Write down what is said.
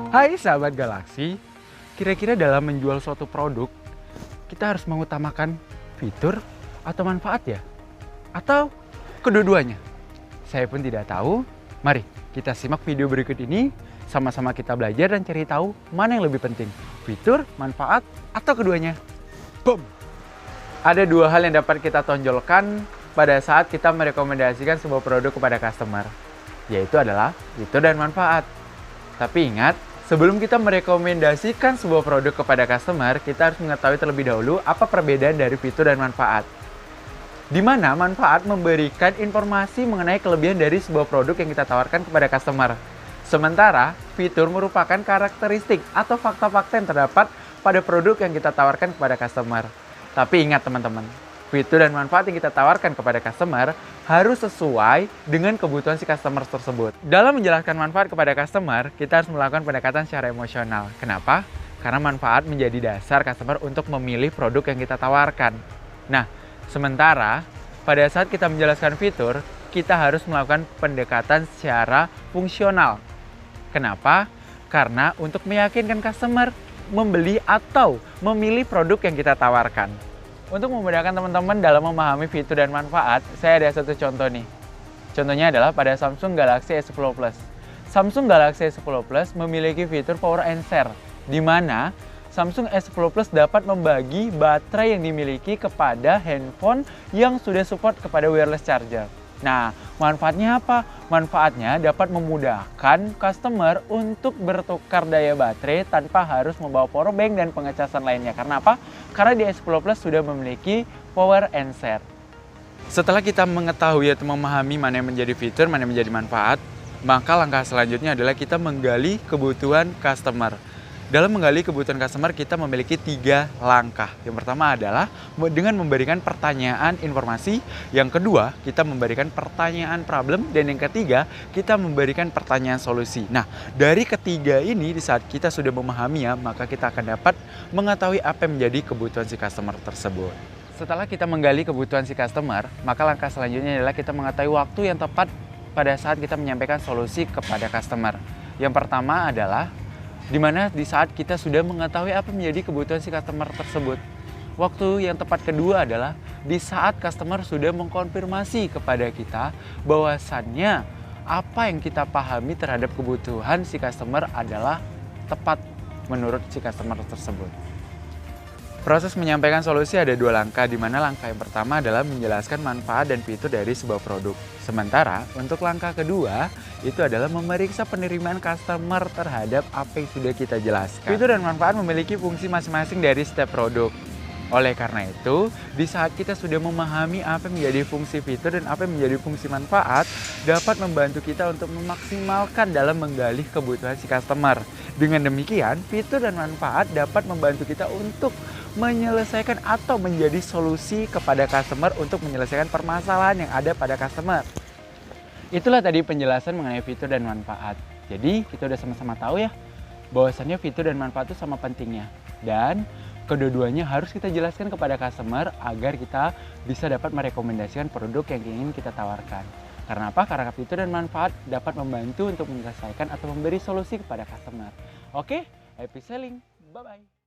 Hai sahabat Galaksi, kira-kira dalam menjual suatu produk, kita harus mengutamakan fitur atau manfaat ya? Atau kedua-duanya? Saya pun tidak tahu. Mari kita simak video berikut ini, sama-sama kita belajar dan cari tahu mana yang lebih penting, fitur, manfaat, atau keduanya. Boom! Ada dua hal yang dapat kita tonjolkan pada saat kita merekomendasikan sebuah produk kepada customer, yaitu adalah fitur dan manfaat. Tapi ingat, sebelum kita merekomendasikan sebuah produk kepada customer, kita harus mengetahui terlebih dahulu apa perbedaan dari fitur dan manfaat. Di mana manfaat memberikan informasi mengenai kelebihan dari sebuah produk yang kita tawarkan kepada customer. Sementara, fitur merupakan karakteristik atau fakta-fakta yang terdapat pada produk yang kita tawarkan kepada customer. Tapi ingat teman-teman, fitur dan manfaat yang kita tawarkan kepada customer harus sesuai dengan kebutuhan si customer tersebut. Dalam menjelaskan manfaat kepada customer, kita harus melakukan pendekatan secara emosional. Kenapa? Karena manfaat menjadi dasar customer untuk memilih produk yang kita tawarkan. Nah, sementara pada saat kita menjelaskan fitur, kita harus melakukan pendekatan secara fungsional. Kenapa? Karena untuk meyakinkan customer membeli atau memilih produk yang kita tawarkan. Untuk memudahkan teman-teman dalam memahami fitur dan manfaat, saya ada satu contoh nih. Contohnya adalah pada Samsung Galaxy S10 Plus. Samsung Galaxy S10 Plus memiliki fitur Power and Share, di mana Samsung S10 Plus dapat membagi baterai yang dimiliki kepada handphone yang sudah support kepada wireless charger. Nah, manfaatnya apa? Manfaatnya dapat memudahkan customer untuk bertukar daya baterai tanpa harus membawa power bank dan pengecasan lainnya. Karena apa? Karena di S10 Plus sudah memiliki Power and Share. Setelah kita mengetahui atau memahami mana yang menjadi fitur, mana yang menjadi manfaat, maka langkah selanjutnya adalah kita menggali kebutuhan customer. Dalam menggali kebutuhan customer, kita memiliki 3 langkah. Yang pertama adalah dengan memberikan pertanyaan informasi. Yang kedua, kita memberikan pertanyaan problem. Dan yang ketiga, kita memberikan pertanyaan solusi. Nah, dari ketiga ini, di saat kita sudah memahaminya, maka kita akan dapat mengetahui apa yang menjadi kebutuhan si customer tersebut. Setelah kita menggali kebutuhan si customer, maka langkah selanjutnya adalah kita mengetahui waktu yang tepat pada saat kita menyampaikan solusi kepada customer. Yang pertama adalah di mana di saat kita sudah mengetahui apa menjadi kebutuhan si customer tersebut. Waktu yang tepat kedua adalah di saat customer sudah mengkonfirmasi kepada kita bahwasannya apa yang kita pahami terhadap kebutuhan si customer adalah tepat menurut si customer tersebut. Proses menyampaikan solusi ada 2 langkah, di mana langkah yang pertama adalah menjelaskan manfaat dan fitur dari sebuah produk. Sementara untuk langkah kedua itu adalah memeriksa penerimaan customer terhadap apa yang sudah kita jelaskan. Fitur dan manfaat memiliki fungsi masing-masing dari setiap produk. Oleh karena itu, di saat kita sudah memahami apa yang menjadi fungsi fitur dan apa yang menjadi fungsi manfaat, dapat membantu kita untuk memaksimalkan dalam menggali kebutuhan si customer. Dengan demikian, fitur dan manfaat dapat membantu kita untuk menyelesaikan atau menjadi solusi kepada customer untuk menyelesaikan permasalahan yang ada pada customer. Itulah tadi penjelasan mengenai fitur dan manfaat. Jadi kita udah sama-sama tahu ya bahwasannya fitur dan manfaat itu sama pentingnya. Dan kedua-duanya harus kita jelaskan kepada customer agar kita bisa dapat merekomendasikan produk yang ingin kita tawarkan. Karena apa? Karena fitur dan manfaat dapat membantu untuk menyelesaikan atau memberi solusi kepada customer. Oke, happy selling. Bye-bye.